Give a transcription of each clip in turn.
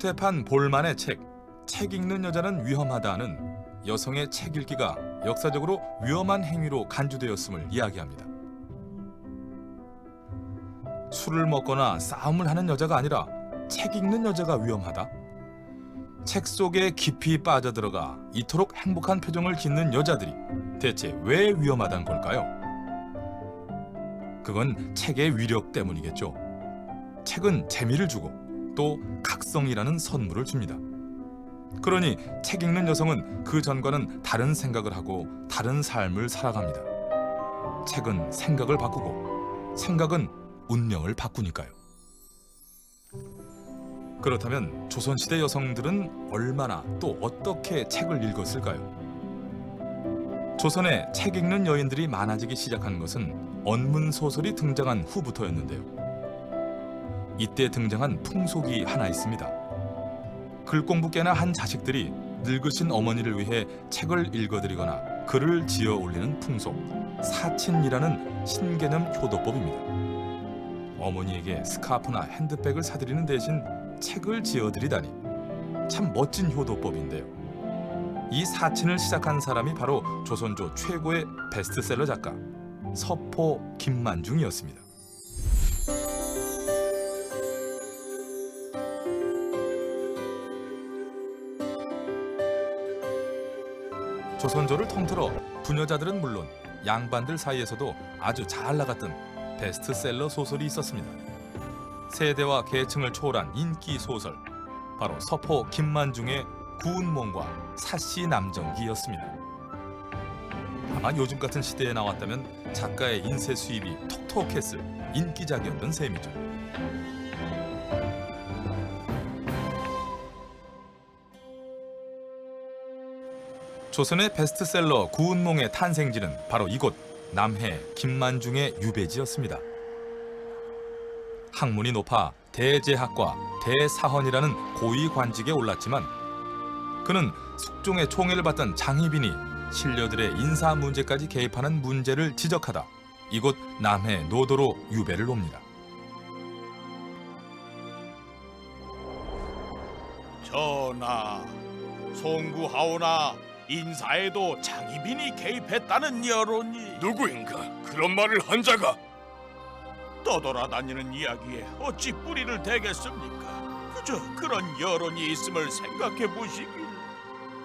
조선시대판 볼만의 책 읽는 여자는 위험하다는 여성의 책 읽기가 역사적으로 위험한 행위로 간주되었음을 이야기합니다. 술을 먹거나 싸움을 하는 여자가 아니라 책 읽는 여자가 위험하다? 책 속에 깊이 빠져들어가 이토록 행복한 표정을 짓는 여자들이 대체 왜 위험하다는 걸까요? 그건 책의 위력 때문이겠죠. 책은 재미를 주고 또 각성이라는 선물을 줍니다. 그러니 책 읽는 여성은 그 전과는 다른 생각을 하고 다른 삶을 살아갑니다. 책은 생각을 바꾸고 생각은 운명을 바꾸니까요. 그렇다면 조선시대 여성들은 얼마나 또 어떻게 책을 읽었을까요? 조선에 책 읽는 여인들이 많아지기 시작한 것은 언문 소설이 등장한 후부터였는데요. 이때 등장한 풍속이 하나 있습니다. 글공부 깨나 한 자식들이 늙으신 어머니를 위해 책을 읽어드리거나 글을 지어 올리는 풍속, 사친이라는 신개념 효도법입니다. 어머니에게 스카프나 핸드백을 사드리는 대신 책을 지어드리다니 참 멋진 효도법인데요. 이 사친을 시작한 사람이 바로 조선조 최고의 베스트셀러 작가 서포 김만중이었습니다. 조선조를 통틀어 부녀자들은 물론 양반들 사이에서도 아주 잘 나갔던 베스트셀러 소설이 있었습니다. 세대와 계층을 초월한 인기 소설, 바로 서포 김만중의 구운몽과 사씨 남정기였습니다. 아마 요즘 같은 시대에 나왔다면 작가의 인쇄 수입이 톡톡했을 인기작이었던 셈이죠. 조선의 베스트셀러 구운몽의 탄생지는 바로 이곳 남해 김만중의 유배지였습니다. 학문이 높아 대제학과 대사헌이라는 고위 관직에 올랐지만 그는 숙종의 총애를 받던 장희빈이 신료들의 인사 문제까지 개입하는 문제를 지적하다 이곳 남해 노도로 유배를 옵니다. 전하, 송구하오나 인사에도 장희빈이 개입했다는 여론이 누구인가? 그런 말을 한 자가? 떠돌아다니는 이야기에 어찌 뿌리를 대겠습니까? 그저 그런 여론이 있음을 생각해 보시길.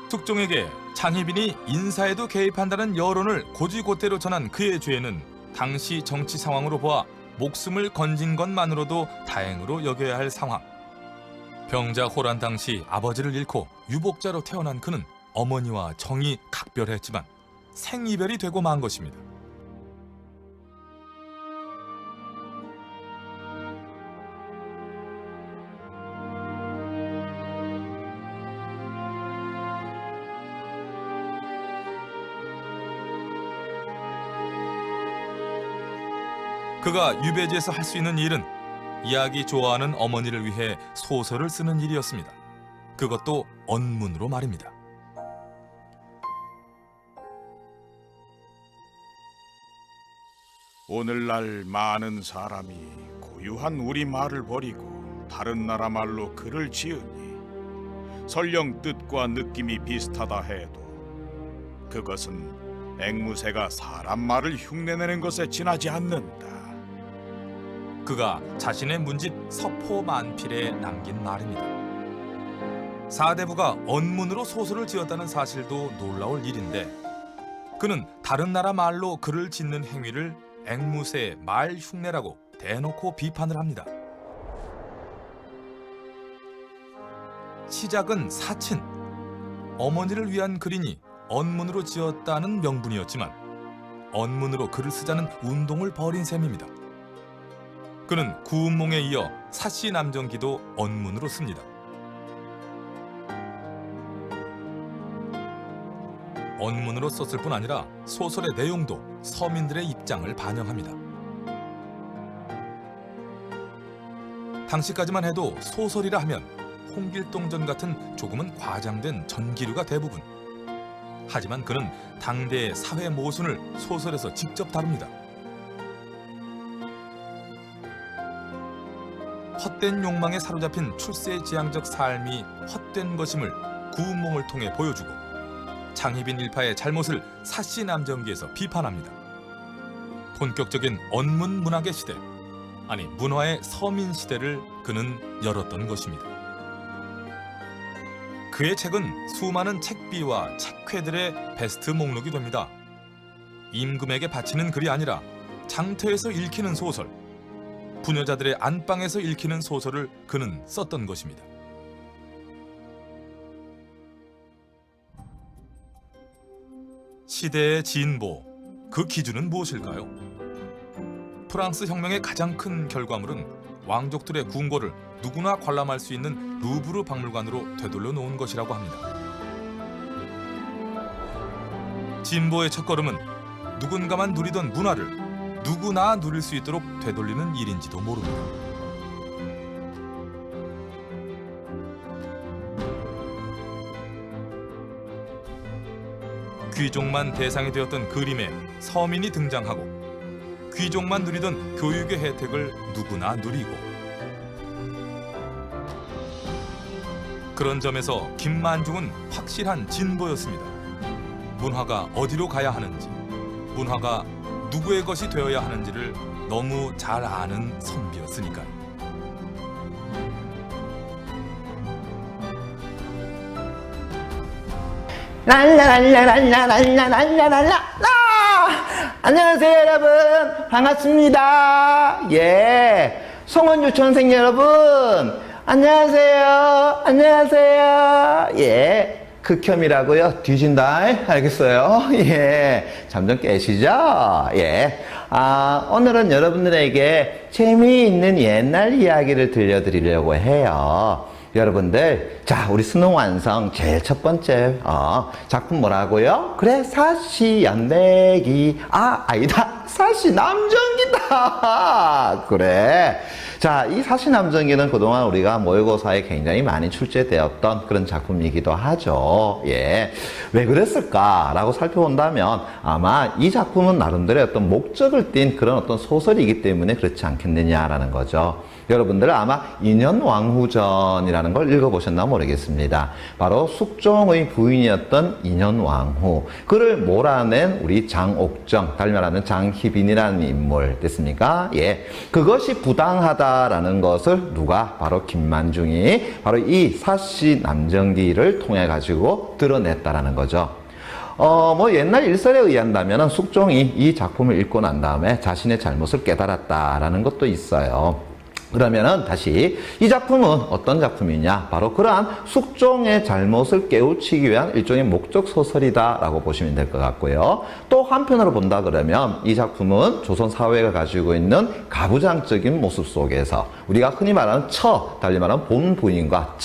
숙종에게 장희빈이 인사에도 개입한다는 여론을 고지고대로 전한 그의 죄는 당시 정치 상황으로 보아 목숨을 건진 것만으로도 다행으로 여겨야 할 상황. 병자 호란 당시 아버지를 잃고 유복자로 태어난 그는 어머니와 정이 각별했지만 생이별이 되고 만 것입니다. 그가 유배지에서 할 수 있는 일은 이야기 좋아하는 어머니를 위해 소설을 쓰는 일이었습니다. 그것도 언문으로 말입니다. 오늘날 많은 사람이 고유한 우리 말을 버리고 다른 나라 말로 글을 지으니 설령 뜻과 느낌이 비슷하다 해도 그것은 앵무새가 사람 말을 흉내내는 것에 지나지 않는다. 그가 자신의 문집 서포만필에 남긴 말입니다. 사대부가 언문으로 소설을 지었다는 사실도 놀라울 일인데 그는 다른 나라 말로 글을 짓는 행위를 앵무새의 말 흉내라고 대놓고 비판을 합니다. 시작은 사친, 어머니를 위한 글이니 언문으로 지었다는 명분이었지만 언문으로 글을 쓰자는 운동을 벌인 셈입니다. 그는 구운몽에 이어 사씨 남정기도 언문으로 씁니다. 언문으로 썼을 뿐 아니라 소설의 내용도 서민들의 입장을 반영합니다. 당시까지만 해도 소설이라 하면 홍길동전 같은 조금은 과장된 전기류가 대부분. 하지만 그는 당대의 사회 모순을 소설에서 직접 다룹니다. 헛된 욕망에 사로잡힌 출세지향적 삶이 헛된 것임을 구운몽을 통해 보여주고 장희빈 일파의 잘못을 사씨 남정기에서 비판합니다. 본격적인 언문 문학의 시대, 아니 문화의 서민 시대를 그는 열었던 것입니다. 그의 책은 수많은 책비와 책회들의 베스트 목록이 됩니다. 임금에게 바치는 글이 아니라 장터에서 읽히는 소설, 부녀자들의 안방에서 읽히는 소설을 그는 썼던 것입니다. 시대의 진보, 그 기준은 무엇일까요? 프랑스 혁명의 가장 큰 결과물은 왕족들의 궁궐을 누구나 관람할 수 있는 루브르 박물관으로 되돌려 놓은 것이라고 합니다. 진보의 첫걸음은 누군가만 누리던 문화를 누구나 누릴 수 있도록 되돌리는 일인지도 모릅니다. 귀족만 대상이 되었던 그림에 서민이 등장하고 귀족만 누리던 교육의 혜택을 누구나 누리고 그런 점에서 김만중은 확실한 진보였습니다. 문화가 어디로 가야 하는지, 문화가 누구의 것이 되어야 하는지를 너무 잘 아는 선비였으니까요. 랄라랄라랄라랄라랄라랄라. 안녕하세요 여러분, 반갑습니다. 예, 송원주천생 여러분 안녕하세요. 안녕하세요. 예, 극혐이라고요? 뒤진다. 알겠어요? 예, 잠 좀 깨시죠? 예. 오늘은 여러분들에게 재미있는 옛날 이야기를 들려드리려고 해요. 여러분들, 자, 우리 수능 완성 제일 첫 번째 작품 뭐라고요? 그래, 사시 연대기. 아니다, 사시 남정기다. 그래. 자, 이 사시 남정기는 그동안 우리가 모의고사에 굉장히 많이 출제되었던 그런 작품이기도 하죠. 예. 왜 그랬을까라고 살펴본다면 아마 이 작품은 나름대로 어떤 목적을 띈 그런 어떤 소설이기 때문에 그렇지 않겠느냐라는 거죠. 여러분들 아마 인현왕후전이라는 걸 읽어보셨나 모르겠습니다. 바로 숙종의 부인이었던 인현왕후, 그를 몰아낸 우리 장옥정, 달리 말하는 장희빈이라는 인물 됐습니까? 예, 그것이 부당하다라는 것을 누가? 바로 김만중이 바로 이 사시 남정기를 통해 가지고 드러냈다라는 거죠. 옛날 일설에 의한다면 숙종이 이 작품을 읽고 난 다음에 자신의 잘못을 깨달았다라는 것도 있어요. 그러면은 다시 이 작품은 어떤 작품이냐? 바로 그러한 숙종의 잘못을 깨우치기 위한 일종의 목적 소설이다라고 보시면 될 것 같고요. 또 한편으로 본다 그러면 이 작품은 조선 사회가 가지고 있는 가부장적인 모습 속에서 우리가 흔히 말하는 달리 말하는 본부인과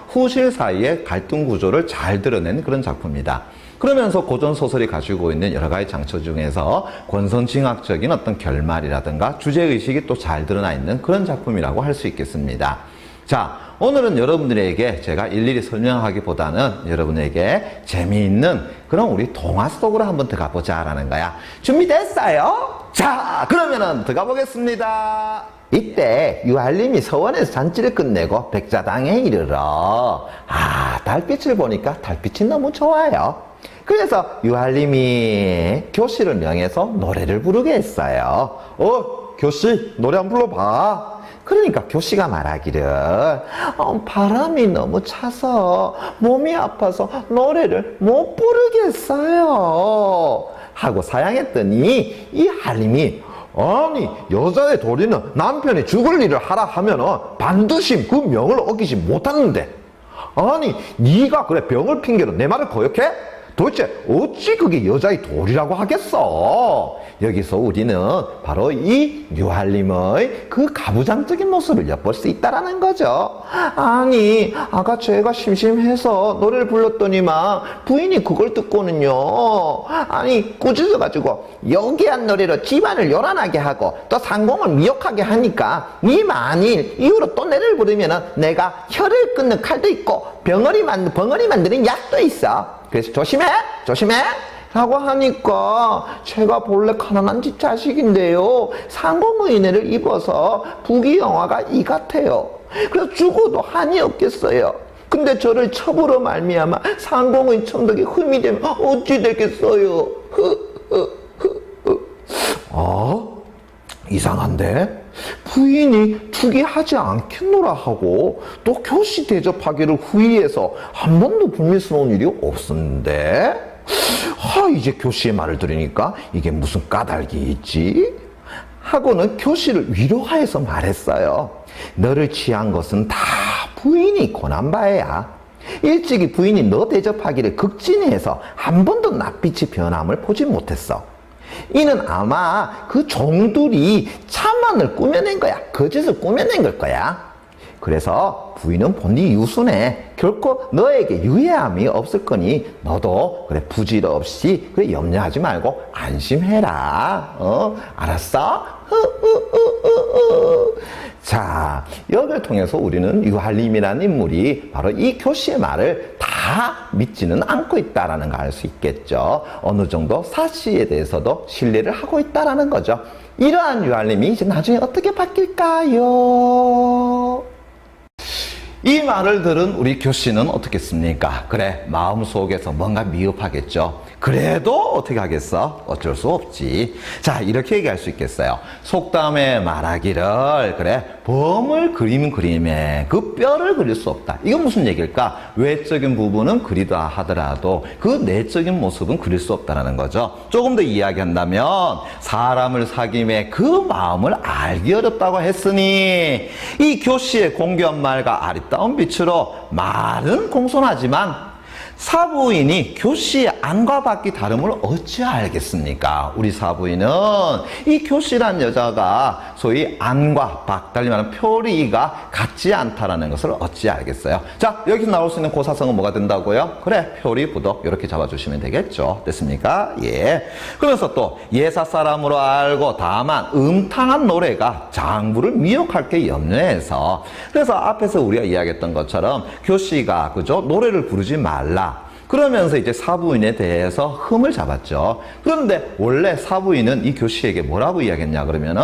후실 사이의 갈등 구조를 잘 드러낸 그런 작품이다. 그러면서 고전소설이 가지고 있는 여러 가지 장처 중에서 권선징악적인 어떤 결말이라든가 주제의식이 또 잘 드러나 있는 그런 작품이라고 할 수 있겠습니다. 자, 오늘은 여러분들에게 제가 일일이 설명하기보다는 여러분에게 재미있는 그런 우리 동화 속으로 한번 들어가 보자라는 거야. 준비됐어요? 자, 그러면은 들어가 보겠습니다. 이때 유할림이 서원에서 잔치를 끝내고 백자당에 이르러 달빛을 보니까 달빛이 너무 좋아요. 그래서 유할림이 교씨를 명해서 노래를 부르게 했어요. 교씨 노래 한번 불러봐. 그러니까 교씨가 말하기를 바람이 너무 차서 몸이 아파서 노래를 못 부르겠어요 하고 사양했더니 이 할림이 아니, 여자의 도리는 남편이 죽을 일을 하라 하면은 반드시 그 명을 어기지 못하는데, 아니 네가 그래 병을 핑계로 내 말을 거역해? 도대체 어찌 그게 여자의 도리라고 하겠어? 여기서 우리는 바로 이 유할림의 그 가부장적인 모습을 엿볼 수 있다라는 거죠. 아니, 아까 제가 심심해서 노래를 불렀더니만 부인이 그걸 듣고는요, 아니 꾸짖어가지고 여기한 노래로 집안을 요란하게 하고 또 상공을 미혹하게 하니까 이 만일 이후로 또 노래를 부르면은 내가 혀를 끊는 칼도 있고 벙어리 만드는 약도 있어. 그래서 조심해! 라고 하니까 제가 본래 가난한 집 자식인데요. 상공의인을 입어서 부귀영화가 이 같아요. 그래서 죽어도 한이 없겠어요. 근데 저를 첩으로 말미암아 상공의 천덕에 흠이 되면 어찌 되겠어요? 이상한데? 부인이 투기하지 않겠노라 하고 또 교시 대접하기를 후의해서 한 번도 불미스러운 일이 없었는데 이제 교시의 말을 들으니까 이게 무슨 까닭이 있지? 하고는 교시를 위로하여서 말했어요. 너를 취한 것은 다 부인이 권한 바야. 일찍이 부인이 너 대접하기를 극진해서 한 번도 낯빛이 변함을 보지 못했어. 이는 아마 그 종들이 참만을 꾸며낸 거야. 거짓을 꾸며낸 걸 거야. 그래서 부인은 본디 유순해. 결코 너에게 유해함이 없을 거니 너도 그래 부질없이 그래 염려하지 말고 안심해라. 알았어? 자, 여기를 통해서 우리는 유할림이라는 인물이 바로 이 교시의 말을 다 믿지는 않고 있다라는 걸 알 수 있겠죠. 어느 정도 사씨에 대해서도 신뢰를 하고 있다라는 거죠. 이러한 유할림이 이제 나중에 어떻게 바뀔까요? 이 말을 들은 우리 교씨는 어떻겠습니까? 그래, 마음속에서 뭔가 미흡하겠죠. 그래도 어떻게 하겠어? 어쩔 수 없지. 자, 이렇게 얘기할 수 있겠어요. 속담에 말하기를, 그래, 범을 그리면 그림에 그 뼈를 그릴 수 없다. 이건 무슨 얘기일까? 외적인 부분은 그리다 하더라도 그 내적인 모습은 그릴 수 없다는 거죠. 조금 더 이야기한다면 사람을 사귐에 그 마음을 알기 어렵다고 했으니 이 교씨의 공교한 말과 아리따운 빛으로 말은 공손하지만 사부인이 교씨의 안과 밖이 다름을 어찌 알겠습니까? 우리 사부인은 이 교씨란 여자가 소위 안과 밖, 달리 말하면 표리가 같지 않다라는 것을 어찌 알겠어요? 자, 여기서 나올 수 있는 고사성은 뭐가 된다고요? 그래, 표리, 부덕 이렇게 잡아주시면 되겠죠. 됐습니까? 예. 그러면서 또 예사 사람으로 알고 다만 음탕한 노래가 장부를 미혹할 게 염려해서 그래서 앞에서 우리가 이야기했던 것처럼 교씨가 그죠? 노래를 부르지 말라. 그러면서 이제 사부인에 대해서 흠을 잡았죠. 그런데 원래 사부인은 이 교씨에게 뭐라고 이야기했냐 그러면은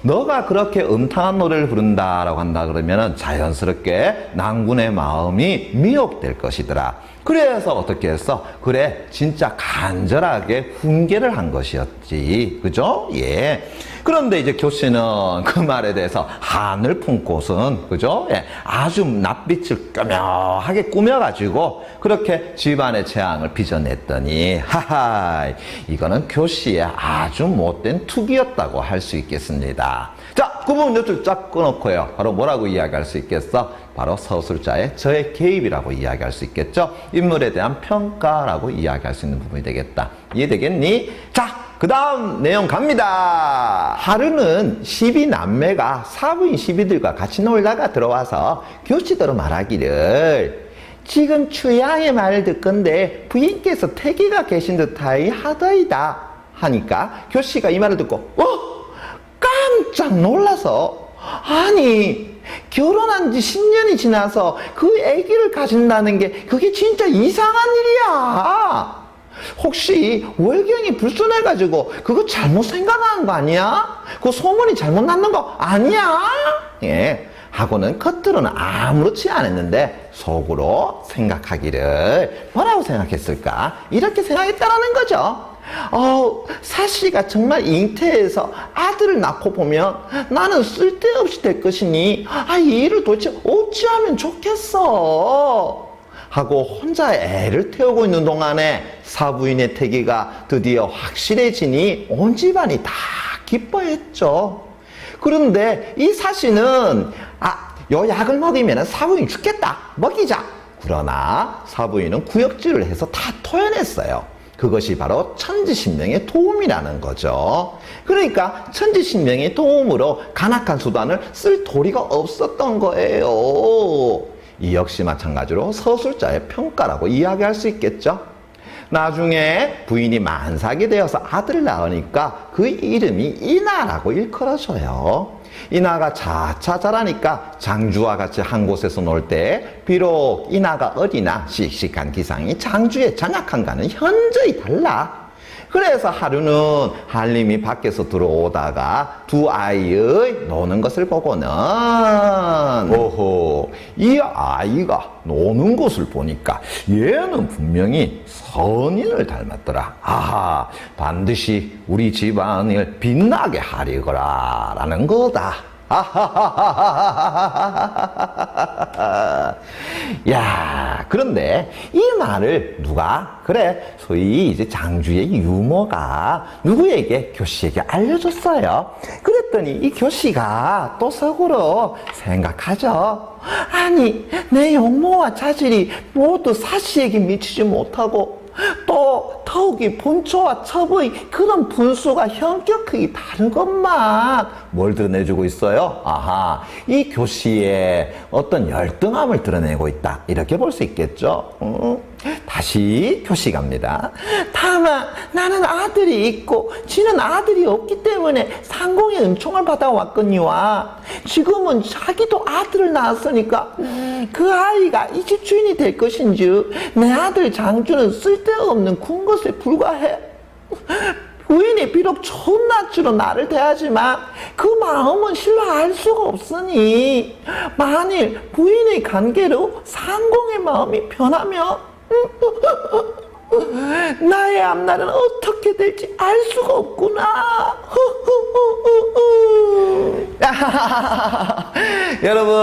너가 그렇게 음탕한 노래를 부른다라고 한다 그러면은 자연스럽게 낭군의 마음이 미혹될 것이더라. 그래서 어떻게 했어? 그래, 진짜 간절하게 훈계를 한 것이었지. 그죠? 예. 그런데 이제 교씨는 그 말에 대해서 한을 품고선, 그죠? 예. 아주 낯빛을 끄며하게 꾸며가지고 그렇게 집안의 재앙을 빚어냈더니, 하하, 이거는 교씨의 아주 못된 투기였다고 할 수 있겠습니다. 자, 그 부분 여쭈 쫙 끊어놓고요. 바로 뭐라고 이야기할 수 있겠어? 바로 서술자의 저의 개입이라고 이야기할 수 있겠죠. 인물에 대한 평가라고 이야기할 수 있는 부분이 되겠다. 이해되겠니? 자, 그 다음 내용 갑니다. 하루는 12남매가 사부인 12들과 같이 놀다가 들어와서 교씨더러 말하기를 지금 추양의 말을 듣건데 부인께서 태기가 계신 듯하이 하더이다 하니까 교씨가 이 말을 듣고 깜짝 놀라서 아니 결혼한 지 10년이 지나서 그 아기를 가진다는 게 그게 진짜 이상한 일이야. 혹시 월경이 불순해가지고 그거 잘못 생각하는 거 아니야? 그 소문이 잘못 났는 거 아니야? 예. 하고는 겉으로는 아무렇지 않았는데 속으로 생각하기를 뭐라고 생각했을까? 이렇게 생각했다라는 거죠. 사씨가 정말 잉태해서 아들을 낳고 보면 나는 쓸데없이 될 것이니 이 일을 도대체 어찌하면 좋겠어 하고 혼자 애를 태우고 있는 동안에 사부인의 태기가 드디어 확실해지니 온 집안이 다 기뻐했죠. 그런데 이 사씨는 요 약을 먹이면 사부인이 죽겠다, 먹이자. 그러나 사부인은 구역질을 해서 다 토해냈어요. 그것이 바로 천지신명의 도움이라는 거죠. 그러니까 천지신명의 도움으로 간악한 수단을 쓸 도리가 없었던 거예요. 이 역시 마찬가지로 서술자의 평가라고 이야기할 수 있겠죠. 나중에 부인이 만삭이 되어서 아들을 낳으니까 그 이름이 인하라고 일컬어져요. 인하가 차차 자라니까 장주와 같이 한 곳에서 놀 때 비록 인하가 어리나 씩씩한 기상이 장주의 장악한과는 현저히 달라. 그래서 하루는 한림이 밖에서 들어오다가 두 아이의 노는 것을 보고는 오호, 이 아이가 노는 것을 보니까 얘는 분명히 선인을 닮았더라. 아하, 반드시 우리 집안을 빛나게 하리거라 라는 거다. 야, 그런데 이 말을 누가, 그래, 소위 이제 장주의 유모가 누구에게, 교씨에게 알려줬어요. 그랬더니 이 교씨가 또 속으로 생각하죠. 아니, 내 용모와 자질이 모두 사씨에게 미치지 못하고 또 더욱이 본초와 첩의 그런 분수가 현격하게 다르건만 뭘 드러내주고 있어요? 아하, 이 교씨의 어떤 열등함을 드러내고 있다, 이렇게 볼 수 있겠죠. 다시 교씨 갑니다. 다만 나는 아들이 있고 지는 아들이 없기 때문에 상공의 은총을 받아왔거니와 지금은 자기도 아들을 낳았으니까 그 아이가 이 집 주인이 될 것인즉 내 아들 장주는 쓸데없는 군 것에 불과해. 부인이 비록 좋은 낯으로 나를 대하지만 그 마음은 실로 알 수가 없으니 만일 부인의 관계로 상공의 마음이 변하면 나의 앞날은 어떻게 될지 알 수가 없구나. 여러분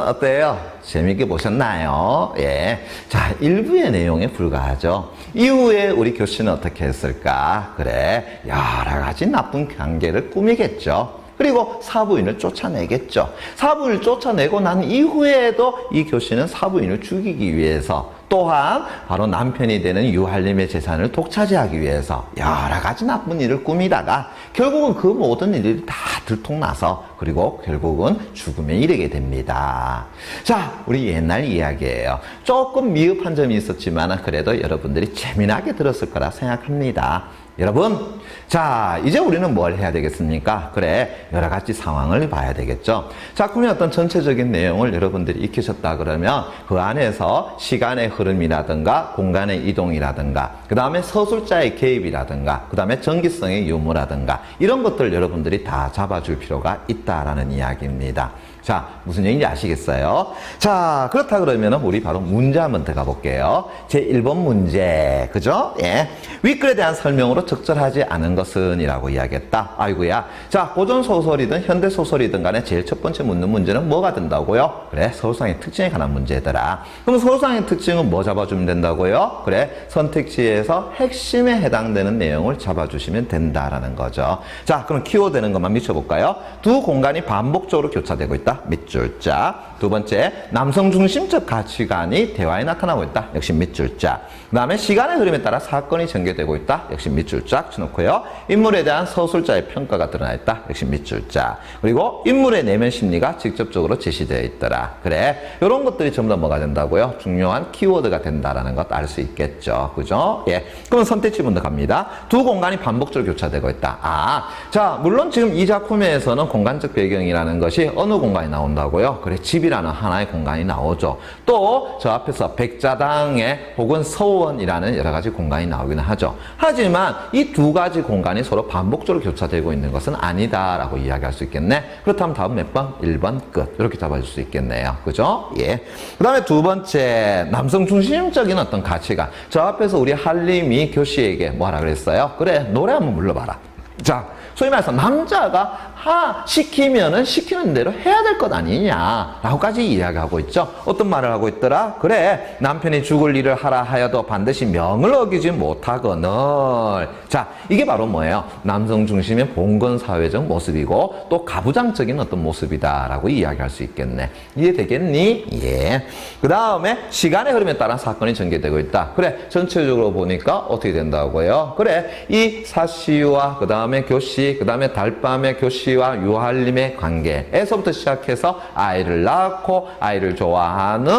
어때요? 재밌게 보셨나요? 예. 자, 일부의 내용에 불과하죠. 이후에 우리 교씨는 어떻게 했을까? 그래, 여러 가지 나쁜 관계를 꾸미겠죠. 그리고 사부인을 쫓아내겠죠. 사부인을 쫓아내고 난 이후에도 이 교씨는 사부인을 죽이기 위해서, 또한 바로 남편이 되는 유한림의 재산을 독차지하기 위해서 여러 가지 나쁜 일을 꾸미다가 결국은 그 모든 일들이 다 들통나서, 그리고 결국은 죽음에 이르게 됩니다. 자, 우리 옛날 이야기예요. 조금 미흡한 점이 있었지만 그래도 여러분들이 재미나게 들었을 거라 생각합니다. 여러분, 자, 이제 우리는 뭘 해야 되겠습니까? 그래, 여러 가지 상황을 봐야 되겠죠. 작품의 어떤 전체적인 내용을 여러분들이 익히셨다 그러면 그 안에서 시간의 흐름이라든가 공간의 이동이라든가, 그 다음에 서술자의 개입이라든가, 그 다음에 전기성의 유무라든가, 이런 것들 여러분들이 다 잡아줄 필요가 있다라는 이야기입니다. 자, 무슨 얘기인지 아시겠어요? 자, 그렇다 그러면 우리 바로 문제 한번 들어가 볼게요. 제 1번 문제, 그죠? 예. 윗글에 대한 설명으로 적절하지 않은 것은 이라고 이야기했다. 아이고야. 자, 고전소설이든 현대소설이든 간에 제일 첫 번째 묻는 문제는 뭐가 된다고요? 그래, 서술상의 특징에 관한 문제더라. 그럼 서술상의 특징은 뭐 잡아주면 된다고요? 그래, 선택지에서 핵심에 해당되는 내용을 잡아주시면 된다라는 거죠. 자, 그럼 키워드는 것만 미쳐볼까요? 두 공간이 반복적으로 교차되고 있다. 밑줄 자. 두 번째, 남성 중심적 가치관이 대화에 나타나고 있다. 역시 밑줄 자. 그 다음에 시간의 흐름에 따라 사건이 전개되고 있다. 역시 밑줄 쫙 쳐놓고요. 인물에 대한 서술자의 평가가 드러나 있다. 역시 밑줄 자. 그리고 인물의 내면 심리가 직접적으로 제시되어 있더라. 그래, 이런 것들이 전부 다 뭐가 된다고요? 중요한 키워드가 된다라는 것 알 수 있겠죠. 그죠? 예. 그럼 선택지부터 갑니다. 두 공간이 반복적으로 교차되고 있다. 아, 자, 물론 지금 이 작품에서는 공간적 배경이라는 것이 어느 공간이 나온다고요? 그래, 집이라는 하나의 공간이 나오죠. 또 저 앞에서 백자당의 혹은 서원이라는 여러 가지 공간이 나오기는 하죠. 하지만 이 두 가지 공간이 서로 반복적으로 교차되고 있는 것은 아니다라고 이야기할 수 있겠네. 그렇다면 다음 몇 번? 1번 끝. 이렇게 잡아줄 수 있겠네요. 그죠? 예. 그 다음에 두 번째, 남성 중심적인 어떤 가치가. 저 앞에서 우리 한림이 교씨에게 뭐라 그랬어요? 그래, 노래 한번 불러봐라. 자, 소위 말해서 남자가 시키면은 시키는 대로 해야 될 것 아니냐 라고까지 이야기하고 있죠. 어떤 말을 하고 있더라? 그래, 남편이 죽을 일을 하라 하여도 반드시 명을 어기지 못하거늘. 자, 이게 바로 뭐예요? 남성 중심의 봉건사회적 모습이고 또 가부장적인 어떤 모습이다 라고 이야기할 수 있겠네. 이해되겠니? 예. 그 다음에 시간의 흐름에 따라 사건이 전개되고 있다. 그래, 전체적으로 보니까 어떻게 된다고요? 그래, 이 사씨와 그 다음에 다음에 교씨, 그 다음에 달밤의 교씨와 유할림의 관계에서부터 시작해서 아이를 낳고 아이를 좋아하는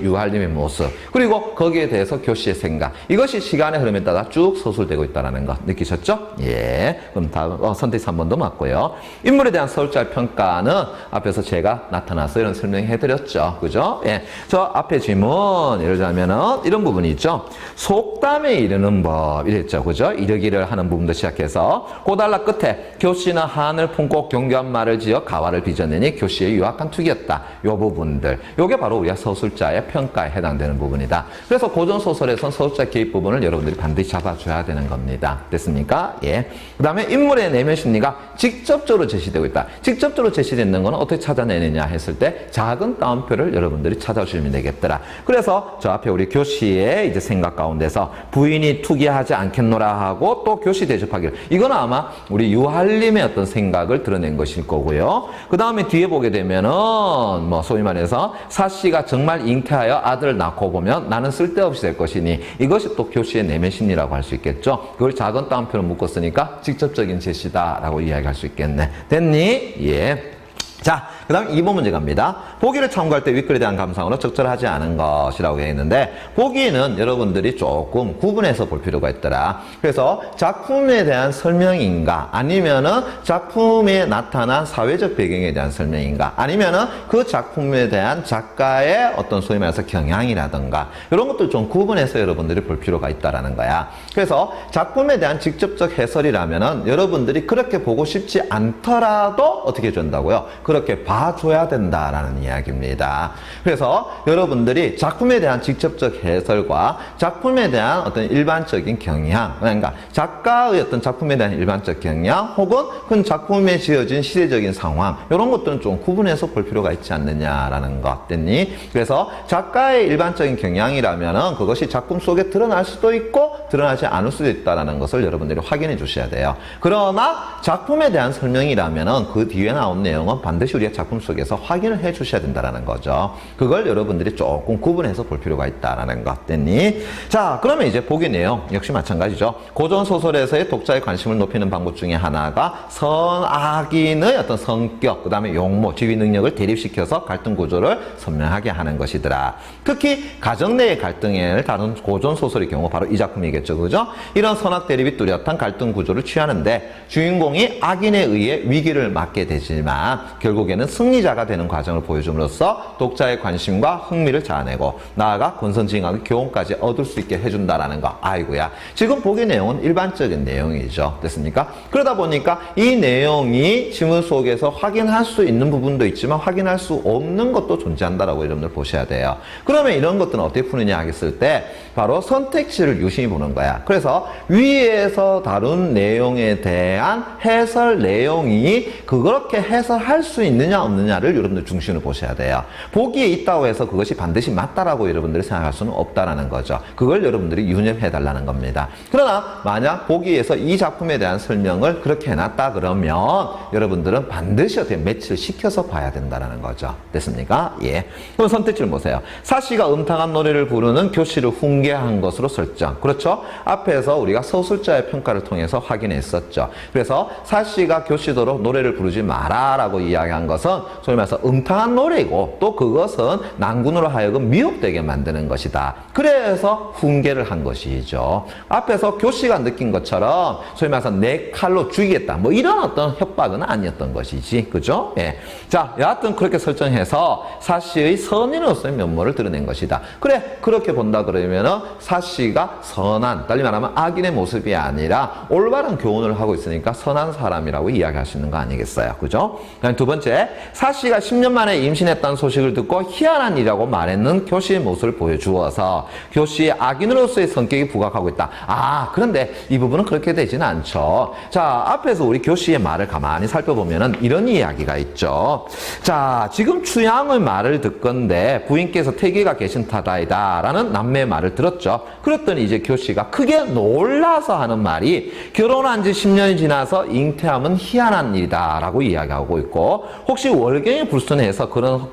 유할림의 모습, 그리고 거기에 대해서 교씨의 생각, 이것이 시간의 흐름에 따라 쭉 서술되고 있다는 거 느끼셨죠? 예. 그럼 다음 선택지 3번도 맞고요. 인물에 대한 서술자의 평가는 앞에서 제가 나타나서 이런 설명해드렸죠. 그죠? 예. 저 앞에 질문, 예를 들자면은 이런 부분이 있죠. 속담에 이르는 법, 이랬죠. 그죠? 이르기를 하는 부분도 시작해서 고달라 끝에 교씨는 한을 품고 경교한 말을 지어 가와를 빚어내니 교씨의 유학한 투기였다. 요 부분들. 요게 바로 우리가 서술자의 평가에 해당되는 부분이다. 그래서 고전소설에선 서술자 개입 부분을 여러분들이 반드시 잡아줘야 되는 겁니다. 됐습니까? 예. 그 다음에 인물의 내면 심리가 직접적으로 제시되고 있다. 직접적으로 제시되는 건 어떻게 찾아내느냐 했을 때 작은 따옴표를 여러분들이 찾아주시면 되겠더라. 그래서 저 앞에 우리 교씨의 이제 생각 가운데서 부인이 투기하지 않겠노라 하고 또 교씨 대접하기를. 이건 아마 우리 유할림의 어떤 생각을 드러낸 것일 거고요. 그 다음에 뒤에 보게 되면은 뭐 소위 말해서 사씨가 정말 잉태하여 아들을 낳고 보면 나는 쓸데없이 될 것이니, 이것이 또 교씨의 내면 심리라고 할 수 있겠죠. 그걸 작은 따옴표로 묶었으니까 직접적인 제시다라고 이야기할 수 있겠네. 됐니? 예. 자, 그 다음 2번 문제 갑니다. 보기를 참고할 때 윗글에 대한 감상으로 적절하지 않은 것이라고 했는데, 보기는 여러분들이 조금 구분해서 볼 필요가 있더라. 그래서 작품에 대한 설명인가, 아니면은 작품에 나타난 사회적 배경에 대한 설명인가, 아니면은 그 작품에 대한 작가의 어떤 소위 말해서 경향이라든가, 이런 것들 좀 구분해서 여러분들이 볼 필요가 있다라는 거야. 그래서 작품에 대한 직접적 해설이라면은 여러분들이 그렇게 보고 싶지 않더라도 어떻게 해준다고요? 그렇게 봐줘야 된다라는 이야기입니다. 그래서 여러분들이 작품에 대한 직접적 해설과 작품에 대한 어떤 일반적인 경향, 그러니까 작가의 어떤 작품에 대한 일반적 경향 혹은 그 작품에 지어진 시대적인 상황, 이런 것들은 좀 구분해서 볼 필요가 있지 않느냐라는 것 됐니? 그래서 작가의 일반적인 경향이라면은 그것이 작품 속에 드러날 수도 있고 드러나지 않을 수도 있다라는 것을 여러분들이 확인해 주셔야 돼요. 그러나 작품에 대한 설명이라면은 그 뒤에 나온 내용은 반드시 우리가 작품 속에서 확인을 해 주셔야 된다는 거죠. 그걸 여러분들이 조금 구분해서 볼 필요가 있다는 것 됐니? 자, 그러면 이제 보기 내용 역시 마찬가지죠. 고전소설에서의 독자의 관심을 높이는 방법 중에 하나가 선악인의 어떤 성격, 그 다음에 용모, 지휘 능력을 대립시켜서 갈등 구조를 선명하게 하는 것이더라. 특히 가정 내의 갈등을 다룬 고전소설의 경우 바로 이 작품이겠죠. 그죠? 이런 선악 대립이 뚜렷한 갈등 구조를 취하는데 주인공이 악인에 의해 위기를 맞게 되지만 결국에는 승리자가 되는 과정을 보여줌으로써 독자의 관심과 흥미를 자아내고 나아가 권선징악의 교훈까지 얻을 수 있게 해준다라는 거. 아이고야. 지금 보기 내용은 일반적인 내용이죠. 됐습니까? 그러다 보니까 이 내용이 지문 속에서 확인할 수 있는 부분도 있지만 확인할 수 없는 것도 존재한다라고 여러분들 보셔야 돼요. 그러면 이런 것들은 어떻게 푸느냐 하겠을 때 바로 선택지를 유심히 보는 거야. 그래서 위에서 다룬 내용에 대한 해설 내용이 그렇게 해설할 수 있느냐 없느냐를 여러분들 중심으로 보셔야 돼요. 보기에 있다고 해서 그것이 반드시 맞다라고 여러분들이 생각할 수는 없다라는 거죠. 그걸 여러분들이 유념해 달라는 겁니다. 그러나 만약 보기에서 이 작품에 대한 설명을 그렇게 해놨다 그러면 여러분들은 반드시 어떻게 매치를 시켜서 봐야 된다는 거죠. 됐습니까? 예. 그럼 선택지를 보세요. 사씨가 음탕한 노래를 부르는 교씨를 훈계한 것으로 설정. 그렇죠? 앞에서 우리가 서술자의 평가를 통해서 확인했었죠. 그래서 사씨가 교씨도록 노래를 부르지 마라 라고 이야기한 것은 소위 말해서 음탕한 노래이고 또 그것은 난군으로 하여금 미혹되게 만드는 것이다. 그래서 훈계를 한 것이죠. 앞에서 교씨가 느낀 것처럼 소위 말해서 내 칼로 죽이겠다. 뭐 이런 어떤 협박은 아니었던 것이지. 그죠? 예. 자, 여하튼 그렇게 설정해서 사씨의 선인으로서의 면모를 드러낸 것이다. 그래, 그렇게 본다 그러면은 사씨가 선한, 달리 말하면 악인의 모습이 아니라 올바른 교훈을 하고 있으니까 선한 사람이라고 이야기할 수 있는 거 아니겠어요? 그죠? 그다음 두 번째, 사씨가 10년 만에 임신했다는 소식을 듣고 희한한 일이라고 말했는 교씨의 모습을 보여주어서 교씨의 악인으로서의 성격이 부각하고 있다. 아, 그런데 이 부분은 그렇게 되지는 않죠. 자, 앞에서 우리 교씨의 말을 가만히 살펴보면은 이런 이야기가 있죠. 자, 지금 추양의 말을 듣건데 부인께서 태기가 계신 타다이다 라는 남매의 말을 들었죠. 그랬더니 이제 교씨가 크게 놀라서 하는 말이 결혼한 지 10년이 지나서 잉태함은 희한한 일이다 라고 이야기하고 있고, 하고 혹시 월경에 불순해서 그런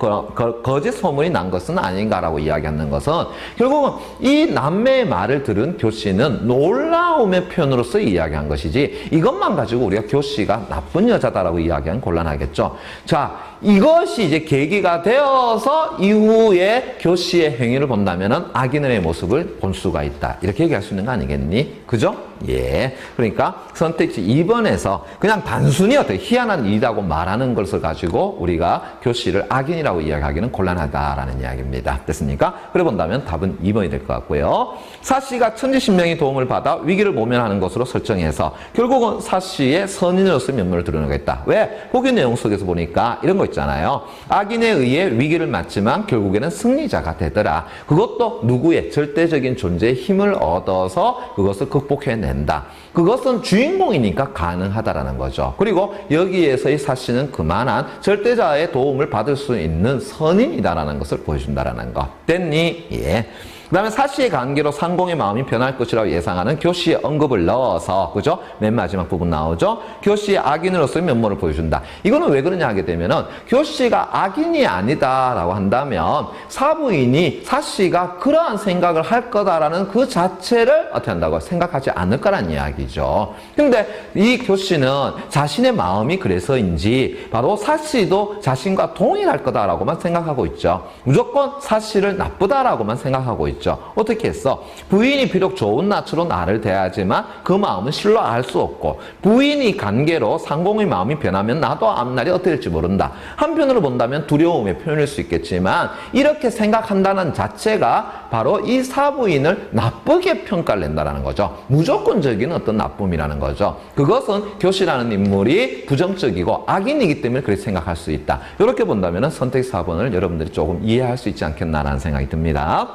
거짓 소문이 난 것은 아닌가라고 이야기하는 것은 결국은 이 남매의 말을 들은 교씨는 놀라움의 표현으로서 이야기한 것이지 이것만 가지고 우리가 교씨가 나쁜 여자다라고 이야기하면 곤란하겠죠. 자, 이것이 이제 계기가 되어서 이후에 교씨의 행위를 본다면은 악인의 모습을 볼 수가 있다. 이렇게 얘기할 수 있는 거 아니겠니? 그죠? 예. 그러니까 선택지 2번에서 그냥 단순히 어떻게 희한한 일이라고 말하는 것을 가지고 우리가 교씨를 악인이라고 이야기하기는 곤란하다라는 이야기입니다. 됐습니까? 그래 본다면 답은 2번이 될 것 같고요. 사씨가 천지신명의 도움을 받아 위기를 모면하는 것으로 설정해서 결국은 사씨의 선인으로서 면모를 드러내겠다. 왜? 보기 내용 속에서 보니까 이런 거 있잖아요. 악인에 의해 위기를 맞지만 결국에는 승리자가 되더라. 그것도 누구의 절대적인 존재의 힘을 얻어서 그것을 극복해낸다. 그것은 주인공이니까 가능하다라는 거죠. 그리고 여기에서의 사씨는 그만한 절대자의 도움을 받을 수 있는 선인이다라는 것을 보여준다라는 거. 됐니? 예. 그 다음에 사씨의 관계로 상공의 마음이 변할 것이라고 예상하는 교씨의 언급을 넣어서, 그죠? 맨 마지막 부분 나오죠? 교씨의 악인으로서의 면모를 보여준다. 이거는 왜 그러냐 하게 되면은, 교씨가 악인이 아니다라고 한다면, 사부인이 사씨가 그러한 생각을 할 거다라는 그 자체를 어떻게 한다고 생각하지 않을 거란 이야기죠. 근데 이 교씨는 자신의 마음이 그래서인지, 바로 사씨도 자신과 동일할 거다라고만 생각하고 있죠. 무조건 사씨를 나쁘다라고만 생각하고 있죠. 어떻게 했어? 부인이 비록 좋은 낯으로 나를 대하지만 그 마음은 실로 알 수 없고 부인이 관계로 상공의 마음이 변하면 나도 앞날이 어떻게 될지 모른다. 한편으로 본다면 두려움의 표현일 수 있겠지만 이렇게 생각한다는 자체가 바로 이 사부인을 나쁘게 평가를 낸다는 거죠. 무조건적인 어떤 나쁨이라는 거죠. 그것은 교씨라는 인물이 부정적이고 악인이기 때문에 그렇게 생각할 수 있다. 이렇게 본다면 선택 4번을 여러분들이 조금 이해할 수 있지 않겠나라는 생각이 듭니다.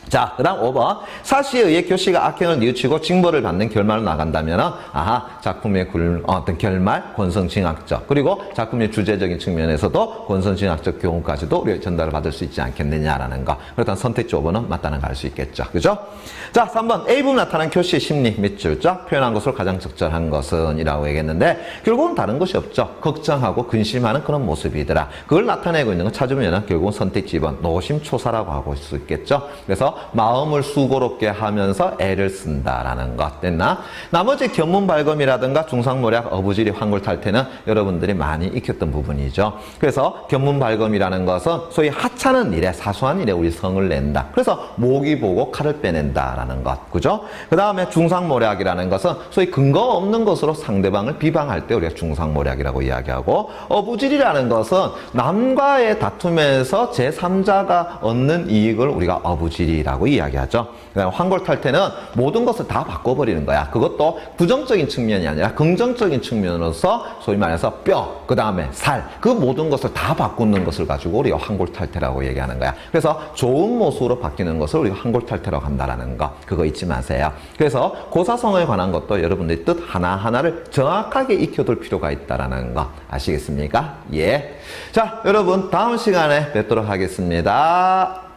자, 그 다음 5번. 사씨에 의해 교씨가 악행을 뉘우치고 징벌을 받는 결말로 나간다면, 아하, 작품의 어떤 결말, 권선징악적, 그리고 작품의 주제적인 측면에서도 권선징악적 교훈까지도 우리가 전달을 받을 수 있지 않겠느냐라는 거. 그렇다면 선택지 5번은 맞다는 걸 알 수 있겠죠. 그죠? 자, 3번. A부분 나타난 교씨의 심리 몇 줄자 표현한 것으로 가장 적절한 것은 이라고 얘기했는데, 결국은 다른 것이 없죠. 걱정하고 근심하는 그런 모습이더라. 그걸 나타내고 있는 거 찾으면 결국은 선택지 2번, 노심초사라고 하고 있을 수 있겠죠. 그래서 마음을 수고롭게 하면서 애를 쓴다라는 것. 됐나? 나머지 견문발검이라든가 중상모략, 어부지리, 환골탈퇴는 여러분들이 많이 익혔던 부분이죠. 그래서 견문발검이라는 것은 소위 하찮은 일에, 사소한 일에 우리 성을 낸다. 그래서 목이 보고 칼을 빼낸다라는 것. 그죠? 그 다음에 중상모략이라는 것은 소위 근거 없는 것으로 상대방을 비방할 때 우리가 중상모략이라고 이야기하고, 어부지리라는 것은 남과의 다툼에서 제3자가 얻는 이익을 우리가 어부지리라고 이야기하죠. 그다음에 환골탈퇴는 모든 것을 다 바꿔버리는 거야. 그것도 부정적인 측면이 아니라 긍정적인 측면으로서 소위 말해서 뼈, 그 다음에 살, 그 모든 것을 다 바꾸는 것을 가지고 우리가 환골탈퇴라고 얘기하는 거야. 그래서 좋은 모습으로 바뀌는 것을 우리가 환골탈퇴라고 한다는 거. 그거 잊지 마세요. 그래서 고사성어에 관한 것도 여러분들이 뜻 하나하나를 정확하게 익혀둘 필요가 있다는 거 아시겠습니까? 예. 자, 여러분 다음 시간에 뵙도록 하겠습니다.